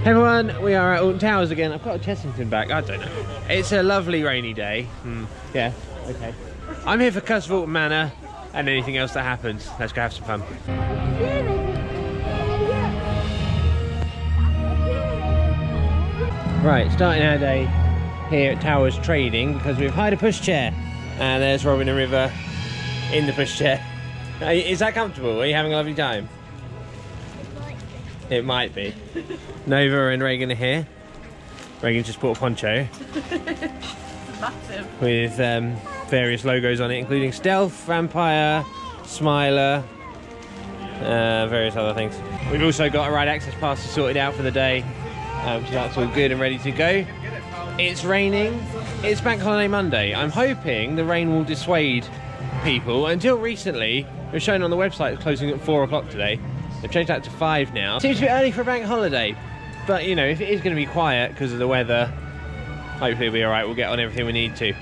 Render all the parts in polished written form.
Hey everyone, we are at Alton Towers again. I've got a Chessington back, I don't know. It's a lovely rainy day. Yeah, okay. I'm here for Castle Alton Manor and anything else that happens. Let's go have some fun. Right, starting our day here at Towers Trading because we've hired a pushchair. And there's Robin and River in the pushchair. Is that comfortable? Are you having a lovely time? It might be. Nova and Reagan are here. Reagan just bought a poncho. Massive. With various logos on it, including Stealth, Vampire, Smiler, various other things. We've also got a ride access pass sorted out for the day, so that's all good and ready to go. It's raining. It's Bank Holiday Monday. I'm hoping the rain will dissuade people. Until recently, it was shown on the website closing at 4 o'clock today. They've changed that to 5 now. Seems a bit early for a bank holiday, but you know, if it is going to be quiet because of the weather, hopefully it'll be alright. We'll get on everything we need to.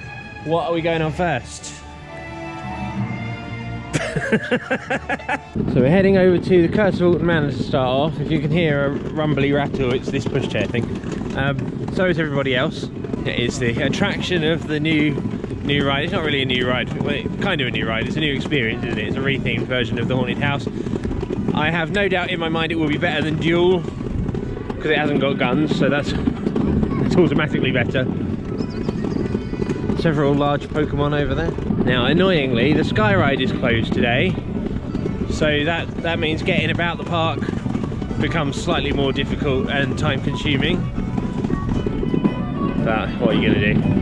What are we going on first? So we're heading over to the Castle Alton Manor to start off. If you can hear a rumbly rattle, it's this pushchair thing. So is everybody else. It's the attraction of the new ride. It's not really a new ride, well, it's kind of a new ride. It's a new experience, isn't it? It's a rethemed version of the Haunted House. I have no doubt in my mind it will be better than Duel because it hasn't got guns, so that's automatically better. Several large Pokemon over there. Now, annoyingly, the Sky Ride is closed today, so that means getting about the park becomes slightly more difficult and time-consuming. But what are you going to do?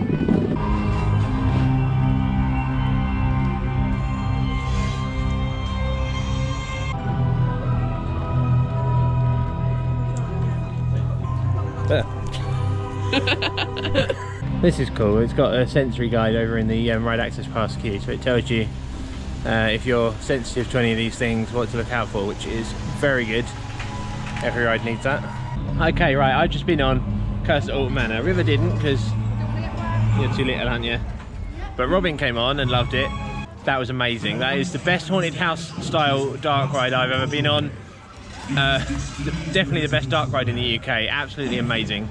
This is cool. It's got a sensory guide over in the ride access pass queue, so it tells you if you're sensitive to any of these things what to look out for, which is very good. Every ride needs that. Okay, right, I've just been on Castle Alton Manor. River didn't because you're too little, aren't you? But Robin came on and loved it. That was amazing. That is the best haunted house style dark ride I've ever been on. Definitely the best dark ride in the UK. Absolutely amazing.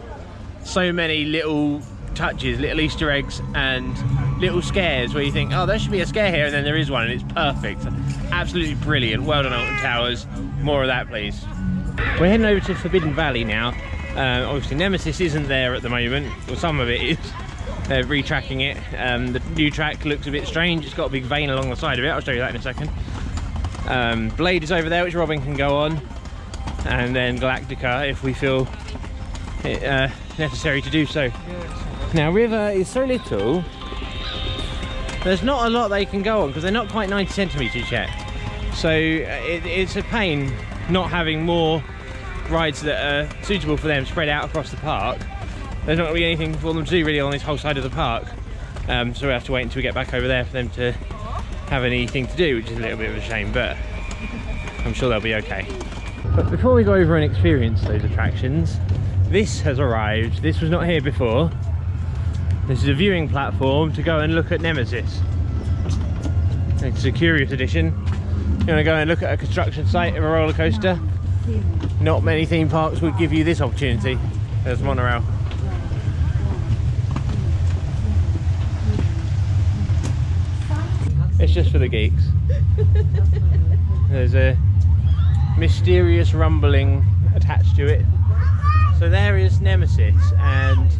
So many little touches, little Easter eggs and little scares where you think, oh, there should be a scare here, and then there is one and it's perfect. Absolutely brilliant. Well done, Alton Towers. More of that, please. We're heading over to Forbidden Valley now. Obviously Nemesis isn't there at the moment. Well, some of it is. They're retracking it. The new track looks a bit strange. It's got a big vein along the side of it. I'll show you that in a second. Blade is over there, which Robin can go on. And then Galactica, if we feel it necessary to do so. Now, River is so little, there's not a lot they can go on because they're not quite 90 centimetres yet. So it's a pain not having more rides that are suitable for them spread out across the park. There's not going to be anything for them to do really on this whole side of the park. So we have to wait until we get back over there for them to have anything to do, which is a little bit of a shame, but I'm sure they'll be okay. But before we go over and experience those attractions, this has arrived. This was not here before. This is a viewing platform to go and look at Nemesis. It's a curious addition. You want to go and look at a construction site of a roller coaster? Not many theme parks would give you this opportunity. There's Monorail. It's just for the geeks. There's a mysterious rumbling attached to it. So there is Nemesis and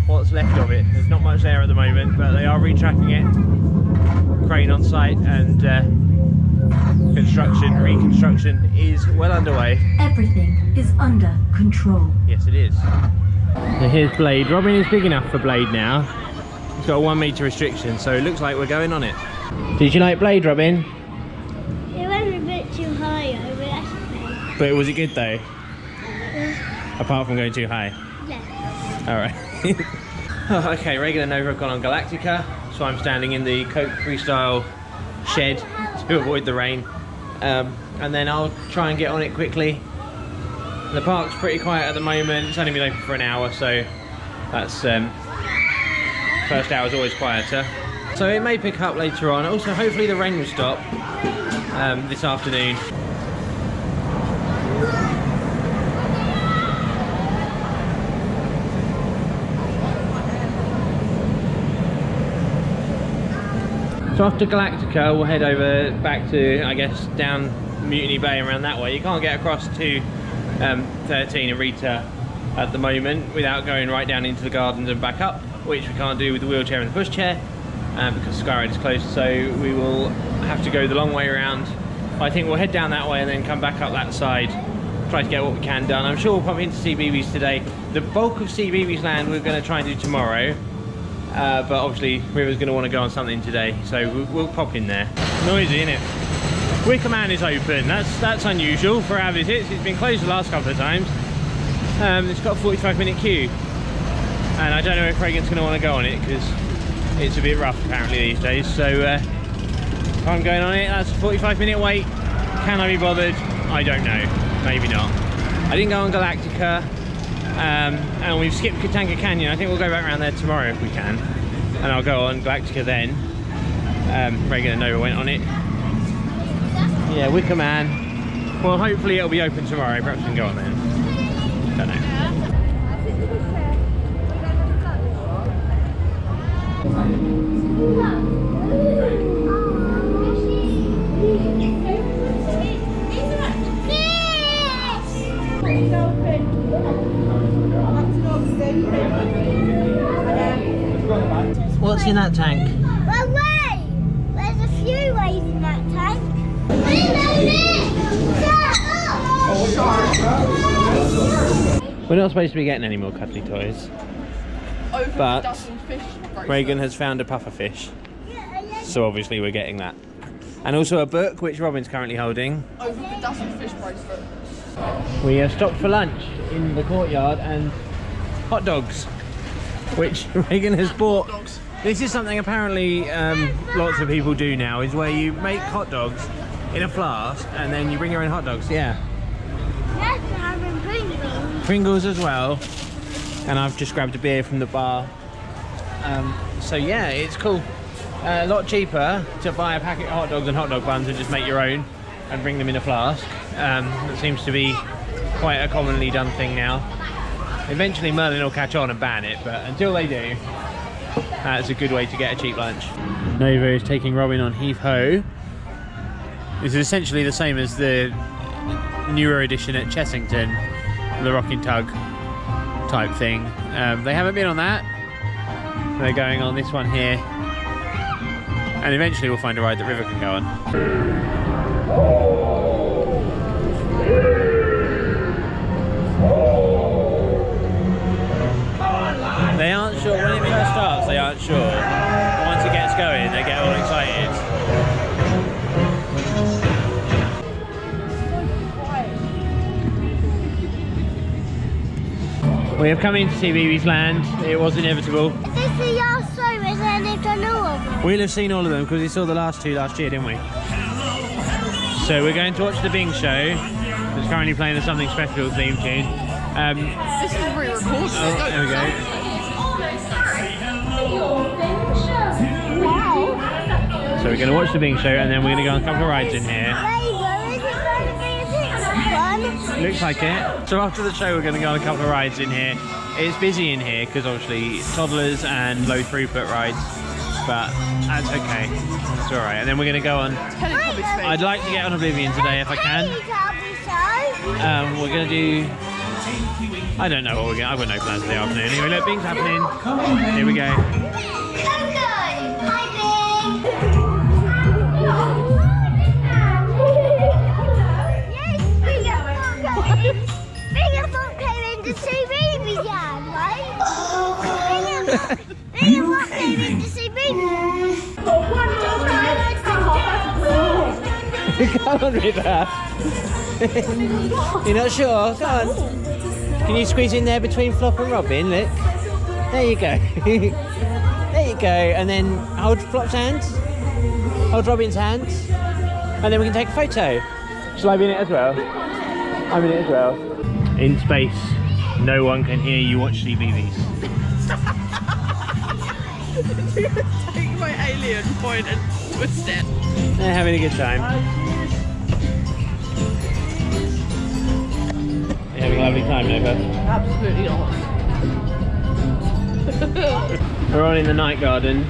what's left of it. There's not much there at the moment, but they are retracking it. Crane on site and reconstruction is well underway. Everything is under control. Yes, it is. So here's Blade. Robin is big enough for Blade now. It's got a 1 metre restriction, so it looks like we're going on it. Did you like Blade, Robin? It went a bit too high over yesterday. But was it good though? Apart from going too high? Yeah. Alright. Oh, okay, Reagan and Nova have gone on Galactica, so I'm standing in the Coke Freestyle shed to avoid the rain. And then I'll try and get on it quickly. The park's pretty quiet at the moment. It's only been open for an hour, so that's first hour is always quieter. So it may pick up later on. Also, hopefully the rain will stop this afternoon. So after Galactica, we'll head over back to, I guess, down Mutiny Bay around that way. You can't get across to 13 and Rita at the moment without going right down into the gardens and back up, which we can't do with the wheelchair and the pushchair because Skyride is closed, so we will have to go the long way around. I think we'll head down that way and then come back up that side, try to get what we can done. I'm sure we'll pop into Cbeebies today. The bulk of Cbeebies Land we're going to try and do tomorrow, but obviously River's going to want to go on something today, so we'll pop in there. Noisy, isn't it? Wicker Man is open. That's unusual for our visits. It's been closed the last couple of times. It's got a 45-minute queue, and I don't know if Reagan's going to want to go on it because it's a bit rough apparently these days. So if I'm going on it, that's a 45-minute wait. Can I be bothered? I don't know. Maybe not. I didn't go on Galactica, and we've skipped Katanga Canyon. I think we'll go back around there tomorrow if we can, and I'll go on Galactica then. Reagan and Nova went on it. Yeah, Wicker Man. Well, hopefully it'll be open tomorrow. Perhaps we can go on then. Don't know. What's in that tank? Well, wait! There's a few ways in that tank. We're not supposed to be getting any more cuddly toys, but Reagan has found a puffer fish, so obviously we're getting that. And also a book, which Robin's currently holding. Over the dozen fish bracelet. We have stopped for lunch in the courtyard and hot dogs, which Reagan has bought. This is something apparently lots of people do now, is where you make hot dogs in a flask and then you bring your own hot dogs. Yeah. Yes, we're having Pringles. Pringles as well. And I've just grabbed a beer from the bar. So yeah, it's cool. A lot cheaper to buy a packet of hot dogs and hot dog buns and just make your own and bring them in a flask. That seems to be quite a commonly done thing now. Eventually Merlin will catch on and ban it, but until they do, it's a good way to get a cheap lunch. Nova is taking Robin on Heave Ho. This is essentially the same as the newer edition at Chessington, the Rocking Tug type thing. They haven't been on that. They're going on this one here. And eventually we'll find a ride that River can go on. They aren't sure, when it first starts they aren't sure, but once it gets going they get all excited. We have come into Cbeebies Land, it was inevitable. Is this the last show? Is there any done all of them? We'll have seen all of them because we saw the last two last year, didn't we? So we're going to watch the Bing Show. It's currently playing a Something Special theme tune. This is re-recorded. Oh, there we go. Wow. So we're going to watch the Bing Show and then we're going to go on a couple of rides in here. Looks like it. So after the show we're going to go on a couple of rides in here. It's busy in here because obviously toddlers and low throughput rides, but that's okay. It's alright. And then we're going to go on... I'd like to get on Oblivion today if I can. We're going to do... I don't know what we're going to... I've got no plans for the afternoon. Anyway, look, Bing's happening. Here we go. Cbeebies Land, right? Bring what came into Cbeebies. Come on, River. You're not sure? Come on. Can you squeeze in there between Flop and Robin? Look. There you go. There you go. And then hold Flop's hands. Hold Robin's hands. And then we can take a photo. Shall I be in it as well? I'm in it as well. In space. No one can hear you watch Cbeebies. Take my alien point and twist it. They're having a good time. You're having a lovely time, Nova? Absolutely not. We're on in the night garden.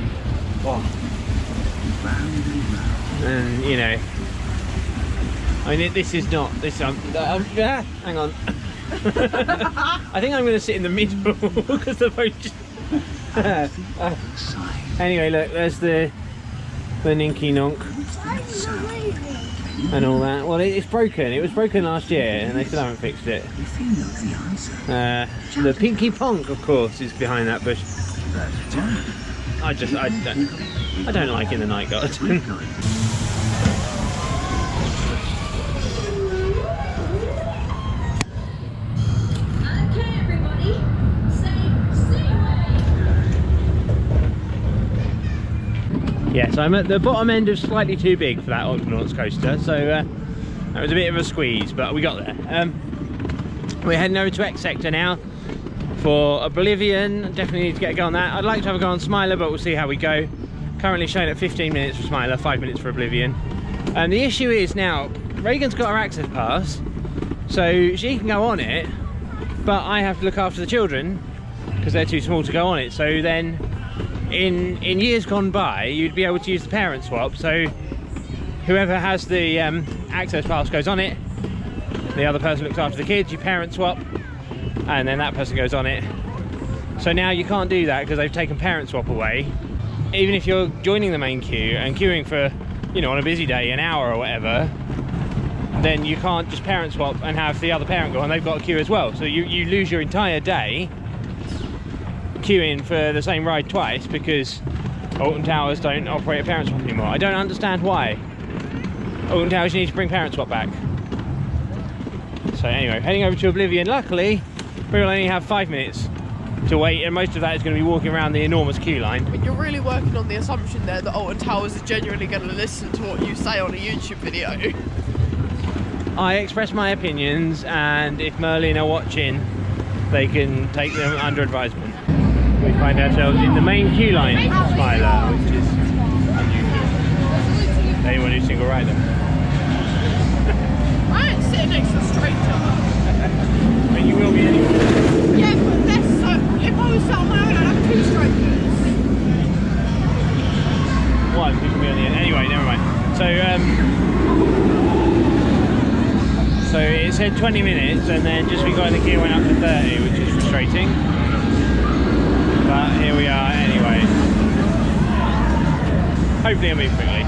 And you know, I mean, this is not this. Hang on. I think I'm going to sit in the middle because the boat just. Anyway, look, there's the Ninky Nonk and all that. Well, it's broken. It was broken last year, and they still haven't fixed it. The Pinky Ponk, of course, is behind that bush. I don't like in the night garden. Yes, I'm at the bottom end of slightly too big for that Octonauts coaster, so that was a bit of a squeeze, but we got there. We're heading over to X Sector now for Oblivion. Definitely need to get a go on that. I'd like to have a go on Smiler, but we'll see how we go. Currently showing at 15 minutes for Smiler, 5 minutes for Oblivion. And the issue is now, Reagan's got her access pass, so she can go on it, but I have to look after the children because they're too small to go on it. So then in years gone by, you'd be able to use the parent swap, so whoever has the access pass goes on it, the other person looks after the kids, you parent swap, and then that person goes on it. So now you can't do that because they've taken parent swap away. Even if you're joining the main queue and queuing for, you know, on a busy day, an hour or whatever, then you can't just parent swap and have the other parent go on, they've got a queue as well. So you lose your entire day queuing for the same ride twice because Alton Towers don't operate a parent swap anymore. I don't understand why. Alton Towers, you need to bring parent swap back. So anyway, heading over to Oblivion. Luckily, we will only have 5 minutes to wait, and most of that is going to be walking around the enormous queue line. But you're really working on the assumption there that Alton Towers is genuinely going to listen to what you say on a YouTube video. I express my opinions, and if Merlin are watching, they can take them under advisement. We find ourselves in the main queue line for Smiler, which is unusual. Anyone who's single rider. I ain't sitting next to a stranger. But you will be anyway. Yeah, but that's so. If I was sat on my own, I'd have 2 strangers. One, we can be on the end. Anyway, never mind. So it said 20 minutes, and then just we got in the queue went up to 30, which is frustrating. But here we are anyway. Hopefully I'll move quickly.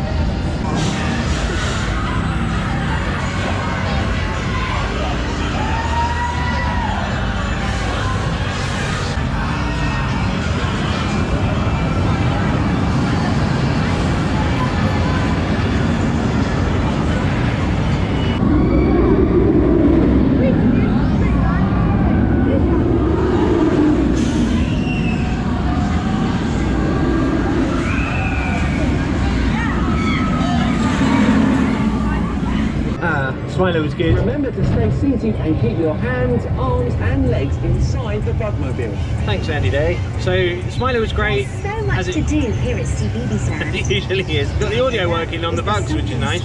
Smiler was good. Remember to stay seated and keep your hands, arms and legs inside the Bugmobile. Thanks, Andy Day. So Smiler was great. There's so much to do here at Cbeebies Land. It usually is. Got the audio working on the bugs, which is nice.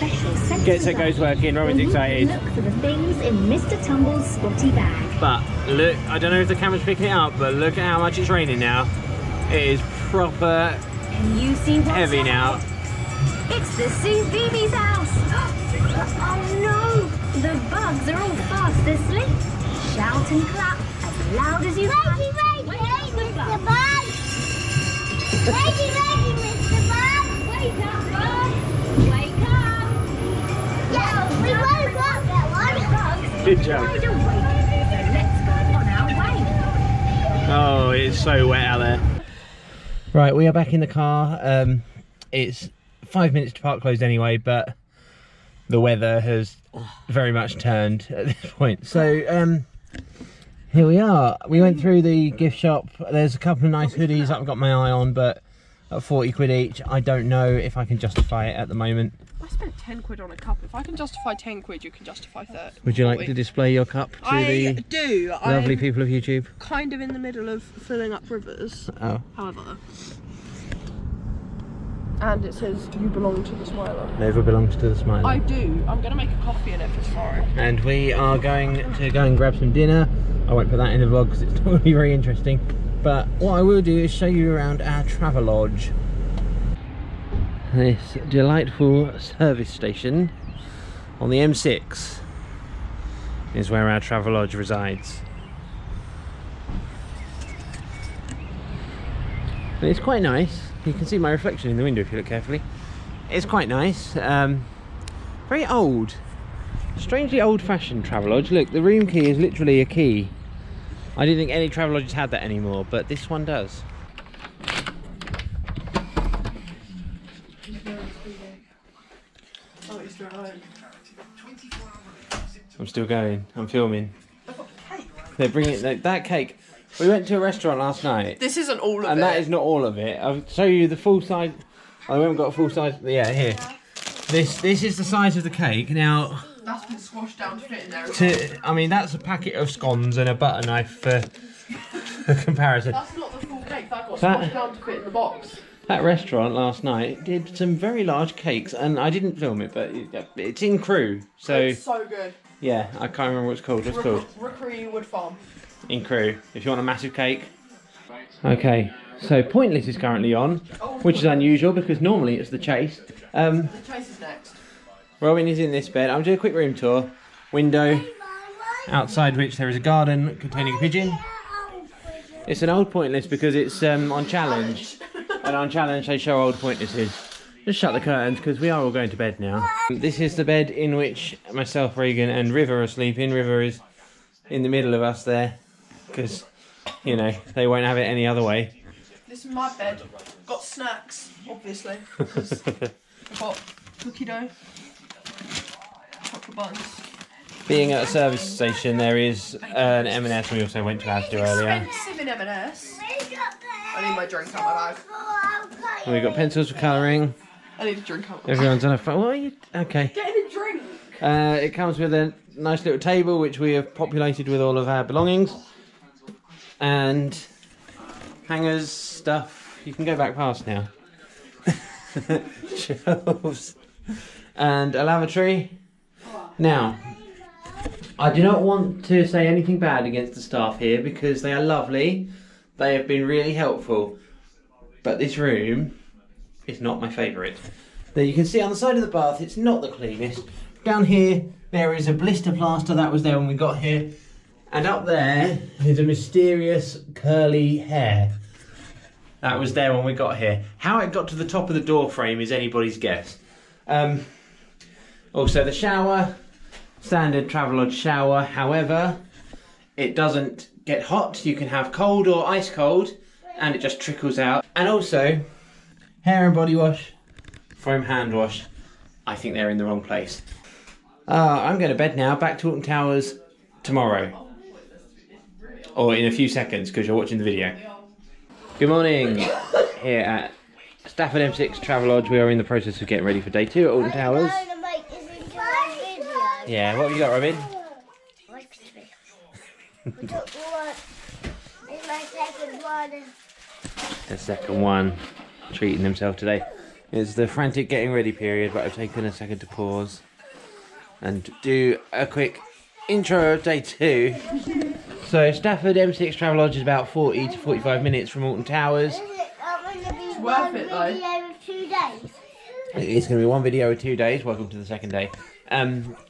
Get Set Go's working. Robin's excited. Look for the things in Mr. Tumble's spotty bag. But look, I don't know if the camera's picking it up, but look at how much it's raining now. It is proper Can you see what's heavy now. It's the Cbeebies house. Oh no! The bugs are all fast asleep. Shout and clap as loud as you can. Wakey, wakey, Mr. Bug! Wakey, wakey, Mr. Bug! Wake up, bugs! Wake up! Yeah, we woke up that one. Bugs, Good job. wide awake. So let's go on our way. Oh, it's so wet out there. Right, we are back in the car. It's 5 minutes to park closed anyway, but the weather has very much turned at this point. So here we are. We went through the gift shop. There's a couple of nice hoodies that I've got my eye on, but at 40 quid each, I don't know if I can justify it at the moment. I spent 10 quid on a cup. If I can justify 10 quid, you can justify 30. Would you like to display your cup to I the do. lovely I'm people of YouTube? kind of in the middle of filling up rivers. Oh, However. And it says you belong to the Smiler. never belongs to the Smiler. I do. I'm going to make a coffee in it for tomorrow. And we are going to go and grab some dinner. I won't put that in the vlog because it's not going to be very interesting. But what I will do is show you around our Travelodge. This delightful service station on the M6 is where our Travelodge resides. And it's quite nice. You can see my reflection in the window if you look carefully. It's quite nice. Very old. Strangely old-fashioned Travelodge. Look, the room key is literally a key. I didn't think any Travelodges had that anymore, but this one does. I'm still going. I'm filming. They're bringing that cake. We went to a restaurant last night. This isn't all of it. And that is not all of it. I'll show you the full size. I haven't got a full size. Yeah, here. This is the size of the cake. Now, that's been squashed down to fit in there. I mean, that's a packet of scones and a butter knife for comparison. That's not the full cake. That got squashed down to fit in the box. That restaurant last night did some very large cakes, and I didn't film it, but it's in Crewe. So it's so good. Yeah, I can't remember what it's called. What's it called? Rookery Wood Farm. In Crewe, if you want a massive cake. Okay, so Pointless is currently on, which is unusual because normally it's the Chase. The Chase is next. Robin is in this bed. I'm doing a quick room tour. Window, outside which there is a garden containing a pigeon. It's an old Pointless because it's on Challenge. And on Challenge they show old Pointnesses. Just shut the curtains because we are all going to bed now. This is the bed in which myself, Regan and River are sleeping. River is in the middle of us there because, you know, they won't have it any other way. This is my bed. Got snacks, obviously. I've got cookie dough, chocolate buns. Being at a service station, there is an M&S we also went to Asda earlier. Expensive in M&S. I need my drink out my bag. And we've got pencils for colouring. I need a drink out my bag. Everyone's on a phone. What are you? Okay. Getting a drink. It comes with a nice little table which we have populated with all of our belongings. And hangers, stuff. You can go back past now. Shelves. And a lavatory. Now, I do not want to say anything bad against the staff here because they are lovely. They have been really helpful. But this room is not my favourite. There you can see on the side of the bath, it's not the cleanest. Down here, there is a blister plaster that was there when we got here. And up there is a mysterious curly hair. That was there when we got here. How it got to the top of the door frame is anybody's guess. Also the shower, standard Travelodge shower. However, it doesn't get hot. You can have cold or ice cold and it just trickles out. And also, hair and body wash, foam hand wash. I think they're in the wrong place. I'm going to bed now. Back to Alton Towers tomorrow. Or in a few seconds because you're watching the video. Good morning. Here at Stafford M6 Travelodge. We are in the process of getting ready for day 2 at Alton Towers. Yeah, what have you got, Robin? The second one. Treating himself today. It's the frantic getting ready period, but I've taken a second to pause and do a quick intro of day 2. So Stafford M6 Travelodge is about 40 to 45 minutes from Alton Towers. It's worth it though. It's going to be one video of 2 days. Welcome to the second day.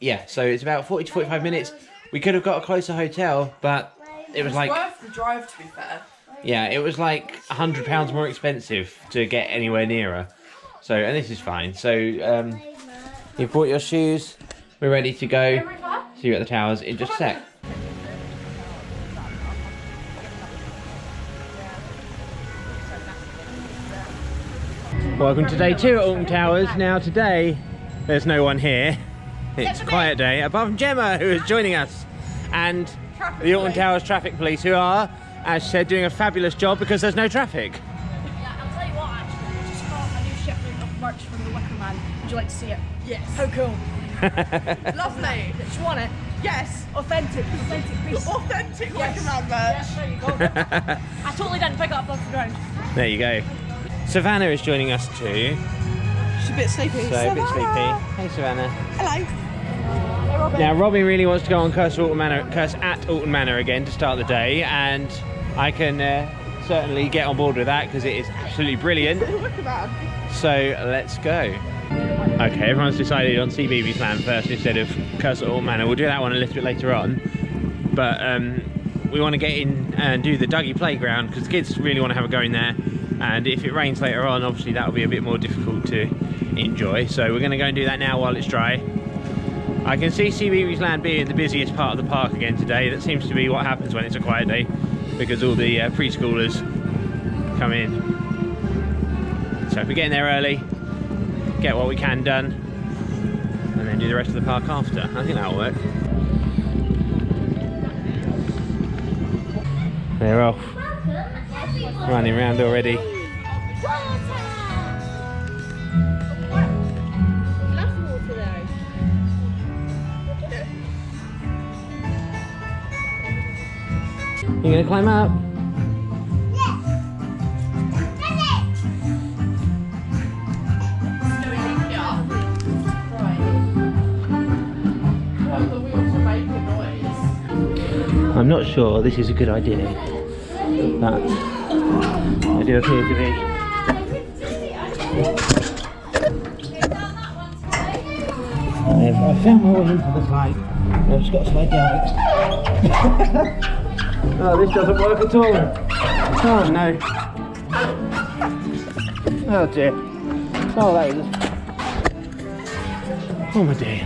Yeah, so it's about 40 to 45 minutes. We could have got a closer hotel, but it was like... It's worth the drive, to be fair. Yeah, it was like £100 more expensive to get anywhere nearer. So, and this is fine. So, you've bought your shoes. We're ready to go. See you at the Towers in just a sec. Welcome to day 2 at Alton Towers. Now today, there's no one here. It's a quiet day, apart from Gemma, who is joining us, and the Alton Towers traffic police, who are, as she said, doing a fabulous job because there's no traffic. Yeah, I'll tell you what, actually, I just got a new shipment of merch from the Wicker Man. Would you like to see it? Yes. How cool. Lovely. Do you want it? Yes. Authentic piece. Authentic Yes. Wicker Man merch. Yes, there you go. I totally didn't pick it up off the ground. There you go. Savannah is joining us too. She's a bit sleepy. So a bit sleepy. Hey Savannah. Hello. Hey, Robin. Now Robin really wants to go on Curse at Alton Manor again to start the day, and I can certainly get on board with that because it is absolutely brilliant. Wicker Man. So let's go. Okay, everyone's decided on Cbeebies Land first instead of Alton Manor. We'll do that one a little bit later on. But we want to get in and do the Duggee playground because the kids really want to have a go in there. And if it rains later on, obviously that'll be a bit more difficult to enjoy. So we're going to go and do that now while it's dry. I can see Cbeebies Land being the busiest part of the park again today. That seems to be what happens when it's a quiet day because all the preschoolers come in. So if we get in there early, get what we can done, and then do the rest of the park after. I think that'll work. They're off. Running around already. You gonna climb up? I'm not sure this is a good idea, but I do appear to be. I've found my way into the slide. I've just got to slide down it. Oh, this doesn't work at all. Oh no. Oh dear. Oh, that is. Oh my dear.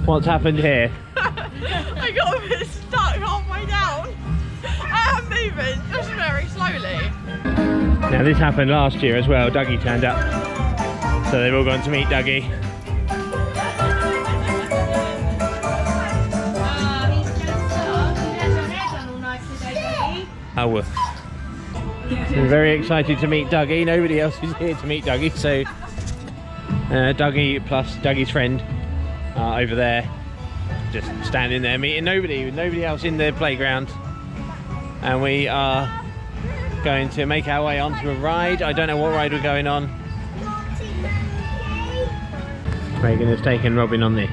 What's happened here? I got a bit stuck halfway down. I am moving, just very slowly. Now this happened last year as well. Duggee turned up. So they've all gone to meet Duggee. Oh well. We're very excited to meet Duggee. Nobody else is here to meet Duggee, so Duggee plus Duggee's friend over there, just standing there meeting nobody else in the playground. And we are going to make our way onto a ride. I don't know what ride we're going on. Reagan has taken Robin on this.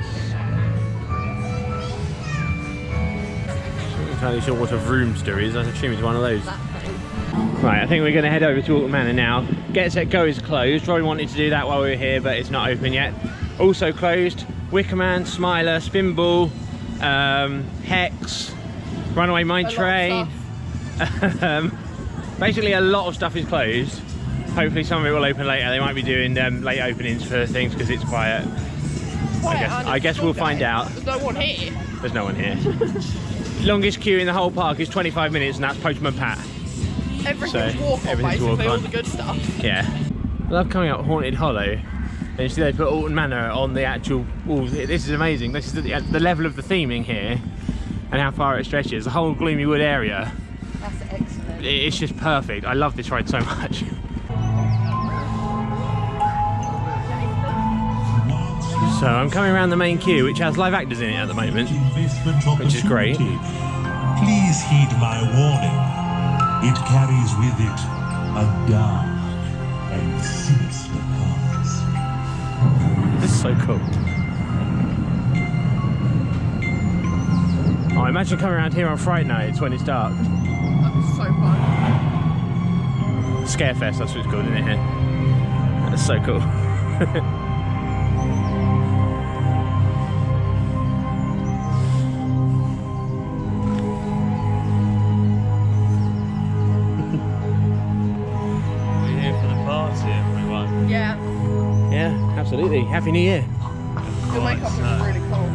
I'm not entirely sure what a Vroomster is. I assume it's one of those. Right, I think we're going to head over to Alton Manor now. Get Set Go is closed. Robin wanted to do that while we were here, but it's not open yet. Also closed, Wicker Man, Smiler, Spinball, Hex, Runaway Mine Train. Basically a lot of stuff is closed. Hopefully some of it will open later. They might be doing late openings for things because it's quiet. I guess we'll find out. There's no one here. There's no one here. Longest queue in the whole park is 25 minutes and that's Postman Pat. Everything's walk on, everything's basically, walk on. all the good stuff. Yeah. I love coming up Haunted Hollow. And you see they put Alton Manor on the actual walls. This is amazing. This is the level of the theming here and how far it stretches. The whole Gloomy Wood area. That's excellent. It's just perfect. I love this ride so much. So I'm coming around the main queue, which has live actors in it at the moment, which is great. Please heed my warning. It carries with it a dark and sinister past. This is so cool. Oh, imagine coming around here on Fright nights when it's dark. That's so fun. Scarefest, that's what it's called, isn't it? Here. That's so cool. We're here for the party, everyone. Yeah. Yeah, absolutely. Happy New Year. Your makeup is really cool.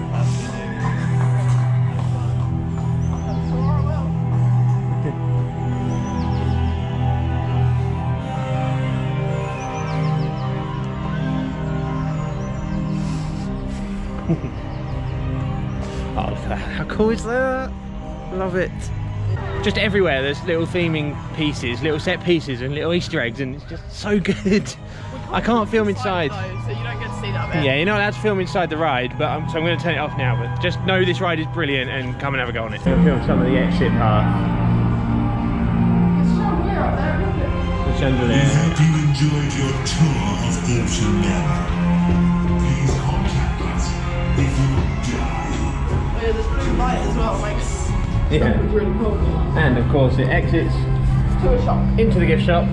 Oh, look at that. How cool is that? Love it. Just everywhere there's little theming pieces, little set pieces and little Easter eggs, and it's just so good. I can't film inside. Though, so you don't get to see that bit. Yeah, you're not allowed to film inside the ride, but so I'm going to turn it off now. But just know this ride is brilliant and come and have a go on it. I'm going to film some of the exit path. The We chandelier. hope you enjoyed your tour of Alton Manor. Please contact us if you die. Oh yeah, there's blue light as well, makes Yeah. it's really cool. And of course it exits To a shop. into the gift shop.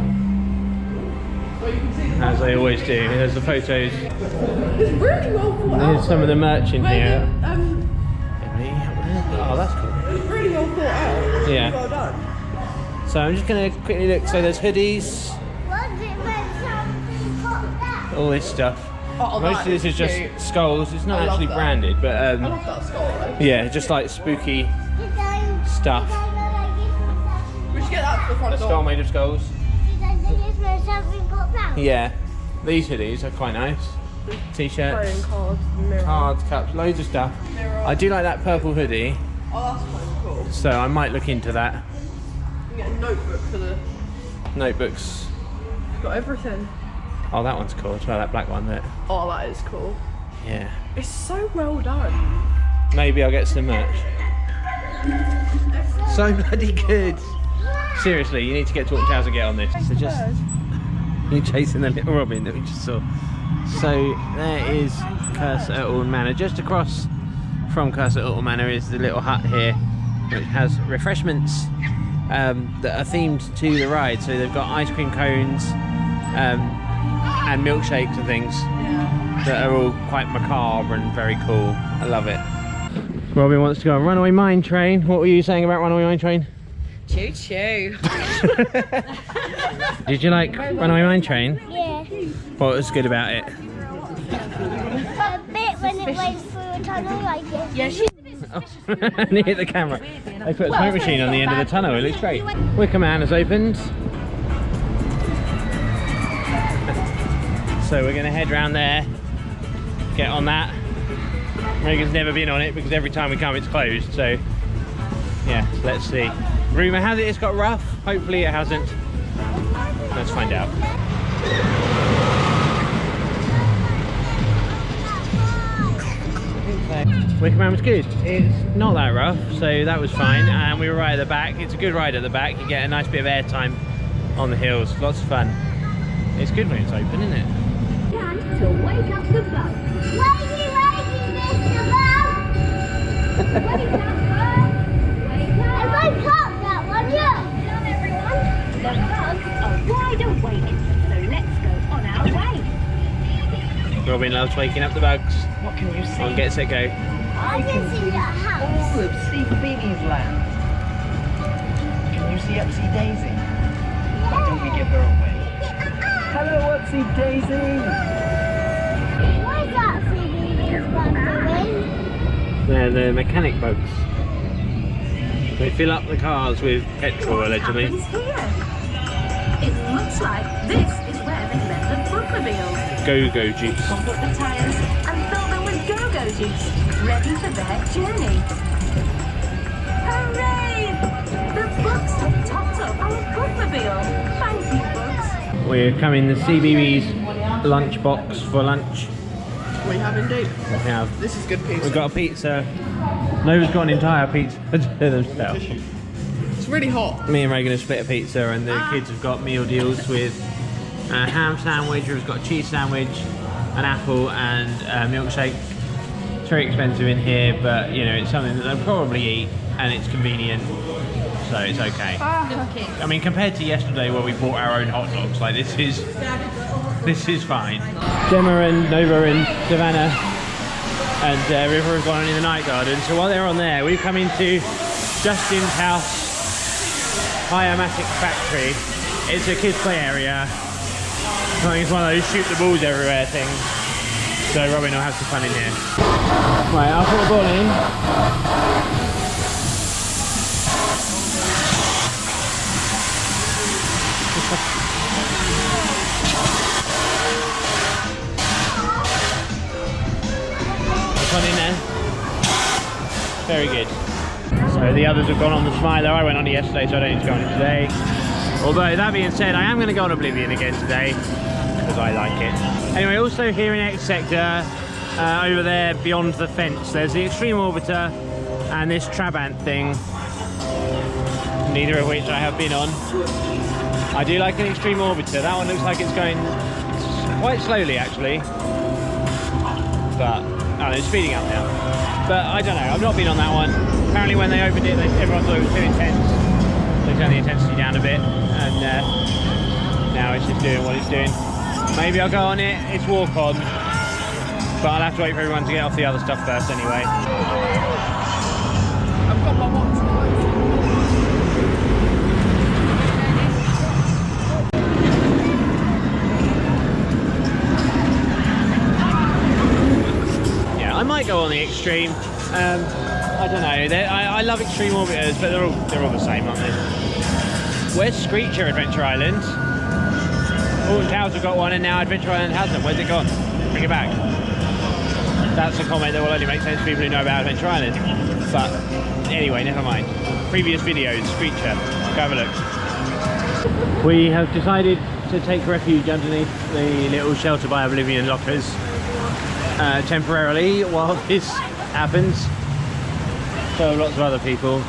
Well, you can see the as they always do. There's the photos. It's really well thought out. There's some of the merch in here. Megan, Oh, that's cool. it's really well thought out. Yeah. Well done. So I'm just going to quickly look. So there's hoodies, Was it when something popped out? all this stuff. Oh, Most that of this is just cute. skulls. It's not I love actually that. branded, but I love that skull though. yeah, just like spooky stuff. We should get that for the front A skull door. made of skulls. Something popped out. Yeah, these hoodies are quite nice. T-shirts, Playing cards, mirror. cards, cups, loads of stuff. Mirror. I do like that purple hoodie, Oh, that's kind of cool. so I might look into that. You get a notebook for the. Notebooks. Got everything. Oh, that one's cool as well, that black one there. Oh, that is cool. Yeah. It's so well done. Maybe I'll get some merch. So bloody good. Seriously, you need to get to Alton Towers and get on this. So just you're chasing the little robin that we just saw. So there is Curse at Alton Manor. Just across from Curse at Alton Manor is the little hut here, which has refreshments that are themed to the ride. So they've got ice cream cones and milkshakes and things that are all quite macabre and very cool. I love it. Robin wants to go on Runaway Mine Train. What were you saying about Runaway Mine Train? Choo choo. Did you like Runaway Mine Train? Yeah. What was good about it? A bit when it went through a tunnel like this. Yeah, she. Near the camera. They put a smoke machine on the end of the tunnel. It looks great. Wicker Man has opened. So we're going to head round there, get on that. Reagan's never been on it because every time we come it's closed. So yeah, let's see. Rumour has it it's got rough. Hopefully it hasn't. Let's find out. Wicker Man was good. It's not that rough, so that was fine. And we were right at the back. It's a good ride at the back. You get a nice bit of airtime on the hills. Lots of fun. It's good when it's open, isn't it? Time to wake up the bug. Wakey, wakey, Mr. Bug! Wake up, bug. Wake up. If I caught that one, yeah. Come everyone. The bugs are wide awake. So let's go on our way. Robin loves waking up the bugs. What can you see? On Get Set Go. I can see that house. All of Cbeebies Land. Can you see Upsy Daisy? Why don't we give her away? Hello, Upsy Daisy! Where's that Cbeebies Land doing? They're the mechanic bugs. They fill up the cars with petrol, allegedly. Happens here. It looks like this is where they left the bookmobiles. Go-go juice. Pump up the tyres and fill them with go-go juice, ready for their journey. Hooray! The books have topped up our bookmobile. Thank you, books. We're coming the Cbeebies lunchbox for lunch. We have indeed. We have. This is good pizza. We've got a pizza. Nova's got an entire pizza to themselves. It's really hot. Me and Reagan have split a pizza, and the kids have got meal deals with a ham sandwich, we've got a cheese sandwich, an apple, and a milkshake. It's very expensive in here, but you know, it's something that they'll probably eat, and it's convenient, so it's okay. I mean, compared to yesterday where we bought our own hot dogs, like this is fine. Gemma and Nova and Savannah and River have gone in the night garden, so while they're on there, we've come into Justin's house, Pie-o-Matic factory. It's a kids play area. I think it's one of those shoot the balls everywhere things. So Robin will have some fun in here. Right, I'll put the ball in. Put one in there. Very good. So the others have gone on the Smiler. I went on it yesterday, so I don't need to go on it today. Although, that being said, I am going to go on Oblivion again today, because I like it. Anyway, also here in X Sector, over there beyond the fence, there's the Extreme Orbiter and this Trabant thing, neither of which I have been on. I do like an Extreme Orbiter. That one looks like it's going quite slowly, actually. But, oh, it's speeding up now. But I don't know, I've not been on that one. Apparently when they opened it, everyone thought it was too intense. They turned the intensity down a bit, and now it's just doing what it's doing. Maybe I'll go on it. It's walk on. But I'll have to wait for everyone to get off the other stuff first anyway. I've got my watch. Yeah, I might go on the extreme. I don't know. I love extreme orbiters, but they're all the same, aren't they? Where's Screecher Adventure Island? Alton Towers have got one, and now Adventure Island has them. Where's it gone? Bring it back. That's a comment that will only make sense to people who know about Adventure Island. But anyway, never mind. Previous videos, Screecher. Go have a look. We have decided to take refuge underneath the little Shelter by Oblivion lockers temporarily while this happens. So lots of other people.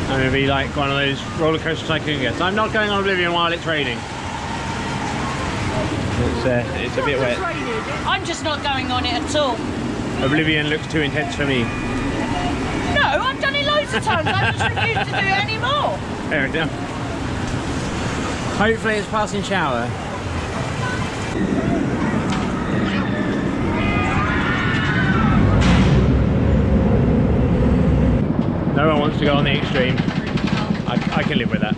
I'm going to be like one of those roller coaster tycoon guests. I'm not going on Oblivion while it's raining. It's a bit wet. I'm just not going on it at all. Oblivion looks too intense for me. No, I've done it loads of times. I just refuse to do it anymore. Fair enough. Hopefully it's passing shower. No one wants to go on the extreme. I can live with that.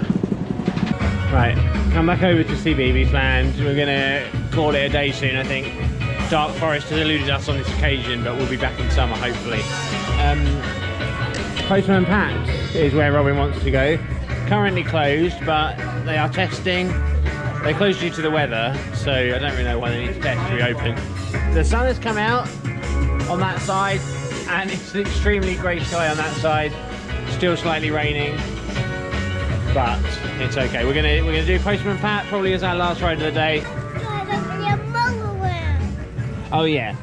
Right, come back over to Cbeebies Land. We're gonna call it a day soon, I think. Dark Forest has eluded us on this occasion, but we'll be back in summer, hopefully. Postman Pat is where Robin wants to go. Currently closed, but they are testing. They closed due to the weather, so I don't really know why they need to test to reopen. The sun has come out on that side, and it's an extremely grey sky on that side. Still slightly raining, but it's okay. We're gonna do Postman Pat probably as our last ride of the day. Oh yeah,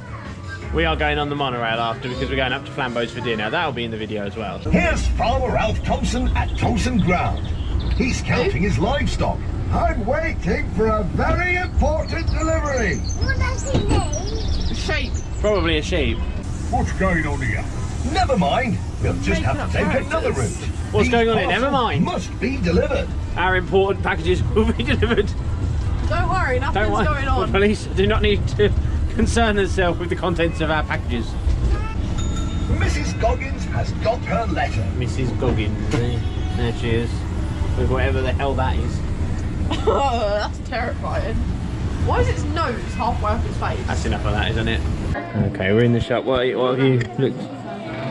we are going on the monorail after because we're going up to Flambo's for dinner. That'll be in the video as well. Here's Farmer Ralph Thompson at Thompson Ground. He's counting his livestock. I'm waiting for a very important delivery. What does he need? A sheep. Probably a sheep. What's going on here? Never mind. We'll just have to take another route. What's going on here? Never mind. Must be delivered. Our important packages will be delivered. Don't worry, nothing's going on. The police do not need to concern themselves with the contents of our packages. Mrs. Goggins has got her letter. Mrs. Goggins, there she is, with whatever the hell that is. Oh, that's terrifying. Why is its nose halfway up its face? That's enough of that, isn't it? Okay, we're in the shop. What have you looked?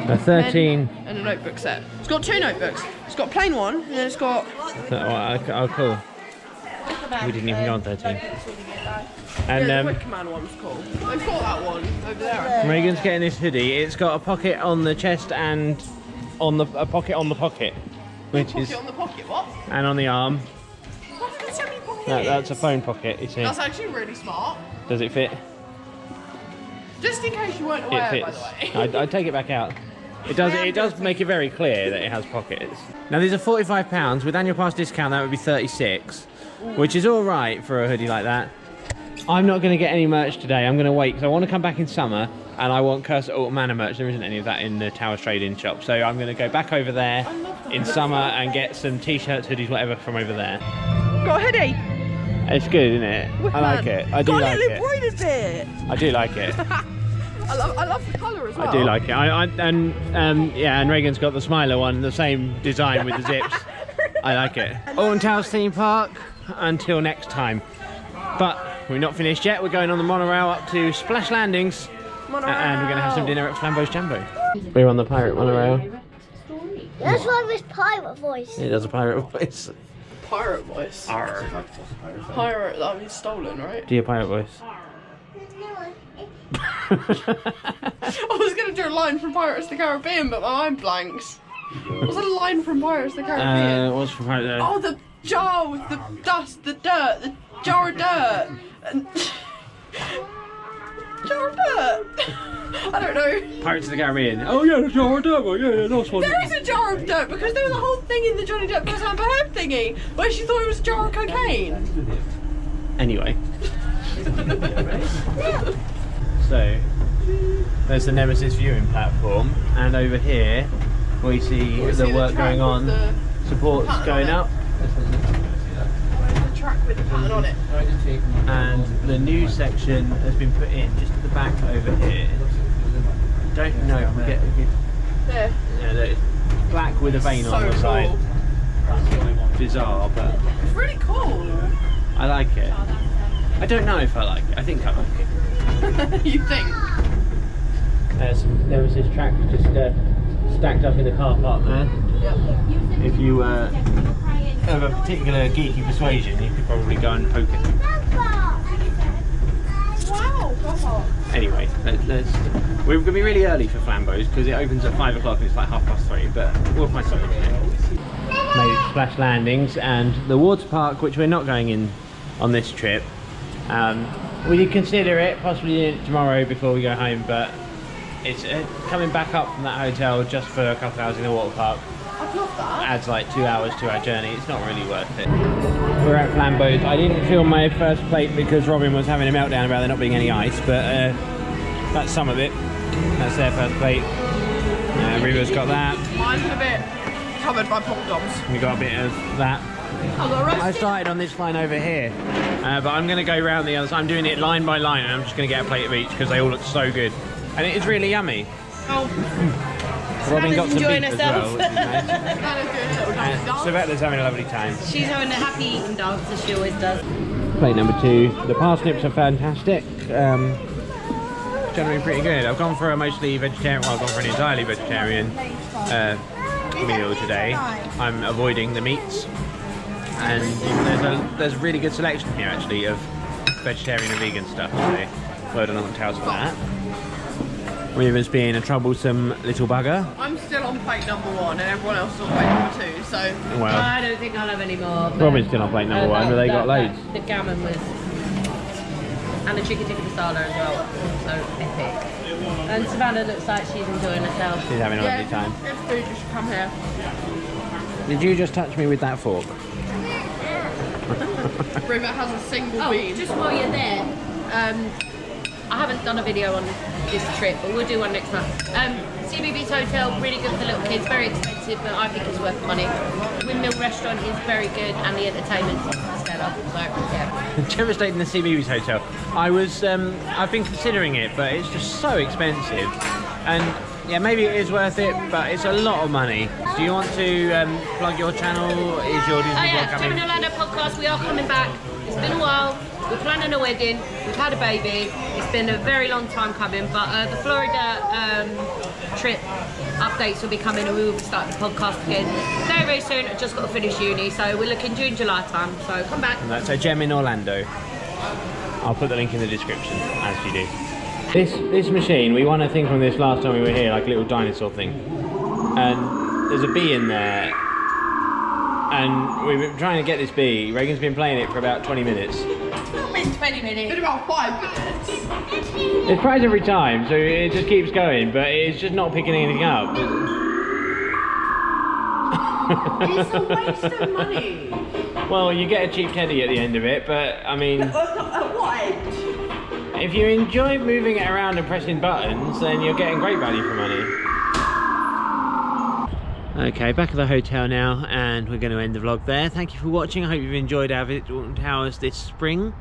A 13. And a notebook set. It's got two notebooks. It's got a plain one, and then it's got. Oh, cool. We didn't even go on 13. And yeah, the Wicker Man one's cool. They've got that one over there. Reagan's getting this hoodie. It's got a pocket on the chest and on a pocket on the pocket, which is on the pocket. What? And on the arm. What did it tell me pocket? That's a phone pocket. You see. That's actually really smart. Does it fit? Just in case you weren't aware, It by fits. the way. I'd take it back out. It does make it very clear that it has pockets. Now these are £45. With annual pass discount that would be 36, which is all right for a hoodie like that. I'm not going to get any merch today. I'm going to wait because I want to come back in summer and I want Curse at Alton Manor merch. There isn't any of that in the Towers Trade-In shop, so I'm going to go back over there in summer and get some t-shirts, hoodies, whatever from over there. Got a hoodie. It's good, isn't it? I like it. I do like it. Got a little embroidered bit. I do like it. I love the colour as well. I do like it. And Reagan's got the Smiler one, the same design with the zips. I like it. Alton Towers theme park until next time. But we're not finished yet. We're going on the monorail up to Splash Landings. Monorail. And we're going to have some dinner at Flambo's Jambo. We're on the pirate monorail. That's why this pirate voice. It does a pirate voice. Pirate voice. Arr. Pirate, that means stolen, right? Do your pirate voice. I was going to do a line from Pirates of the Caribbean, but my mind blanks. What was a line from Pirates of the Caribbean? What's from Pirate? Oh, the jar with the dust, the dirt, the jar of dirt. And jar of dirt. I don't know. Pirates of the Caribbean. Oh yeah, the jar of dirt. Yeah, nice one. There is a jar of dirt because there was a whole thing in the Johnny Depp vs Amber Heard thingy where she thought it was a jar of cocaine. Anyway. So, there's the Nemesis viewing platform, and over here we see the work going on. Supports going up. Where's the track with the pattern on it. And the new section has been put in just at the back over here. Don't know if we get a good... There. Yeah, look, it's black with a vein on the side. Bizarre, but... It's really cool. I like it. I don't know if I like it. I think I like it. You think? There's some Nemesis track just stacked up in the car park there. Yeah. If you have a particular geeky persuasion, you could probably go and poke it. Wow, wow. Anyway, we're going to be really early for Flambo's because it opens at 5 o'clock and it's like 3:30, but we'll find something to do. Made it to Splash Landings and the water park, which we're not going in on this trip. We did consider it, possibly doing it tomorrow before we go home, but it's coming back up from that hotel just for a couple of hours in the water park. I'd love that. Adds like 2 hours to our journey. It's not really worth it. We're at Flambo's. I didn't film my first plate because Robin was having a meltdown about there not being any ice, but that's some of it. That's their first plate. Riva's got that. Mine's a bit covered by poppadoms. We got a bit of that. I started on this line over here, but I'm going to go round the other side. I'm doing it line by line and I'm just going to get a plate of each because they all look so good. And it is really yummy. Oh. Robin got some enjoying beef as herself. well, which is nice. Savannah's having a lovely time. She's having a happy eating dance as she always does. Plate number 2. The parsnips are fantastic. Generally pretty good. I've gone for a mostly vegetarian, well I've gone for an entirely vegetarian meal today. I'm avoiding the meats. And there's a really good selection here actually of vegetarian and vegan stuff today. So I don't know what tells for that. River's being a troublesome little bugger. I'm still on plate number 1 and everyone else is on plate number 2, so... Well, I don't think I'll have any more. Robin's still on plate number 1, but they got loads. The gammon was... And the chicken tikka masala as well. So epic. And Savannah looks like she's enjoying herself. She's having a lovely time. Good food, you should come here. Did you just touch me with that fork? River has a single bean. Just while you're there, I haven't done a video on this trip, but we'll do one next time. Cbeebies Hotel, really good for little kids, very expensive, but I think it's worth the money. Windmill Restaurant is very good, and the entertainment's stellar, so yeah. Devastating the Cbeebies Hotel. I've been considering it, but it's just so expensive. And yeah, maybe it is worth it, but it's a lot of money. Do you want to plug your channel? Is your Disney vlog coming? Jambo Orlando podcast, we are coming back. It's been a while. We're planning a wedding. We've had a baby. It's been a very long time coming, but the Florida trip updates will be coming and we will be starting the podcast again very, very soon. I've just got to finish uni, so we're looking June, July time, so come back. And that's a gem in Orlando. I'll put the link in the description, as you do. This machine, we won a thing from this last time we were here, like a little dinosaur thing. And there's a bee in there. And we've been trying to get this bee. Reagan's been playing it for about 20 minutes. It's been 20 minutes. Been about 5 minutes. It tries every time, so it just keeps going, but it's just not picking anything up. It's a waste of money. Well, you get a cheap teddy at the end of it, but I mean... At what age? If you enjoy moving it around and pressing buttons, then you're getting great value for money. Okay, back at the hotel now, and we're going to end the vlog there. Thank you for watching. I hope you've enjoyed our visit to Alton Towers this spring.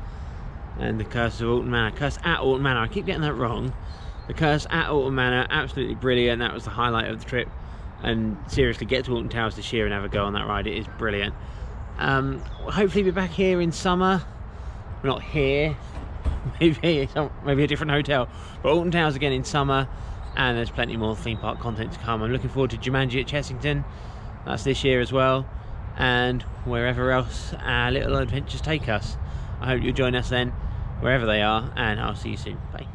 And the Curse of Alton Manor. Curse at Alton Manor. I keep getting that wrong. The Curse at Alton Manor, absolutely brilliant. That was the highlight of the trip. And seriously, get to Alton Towers this year and have a go on that ride. It is brilliant. Hopefully we'll be back here in summer. We're not here. Maybe a different hotel. But Alton Towers again in summer. And there's plenty more theme park content to come. I'm looking forward to Jumanji at Chessington. That's this year as well. And wherever else our little adventures take us. I hope you'll join us then, wherever they are, and I'll see you soon. Bye.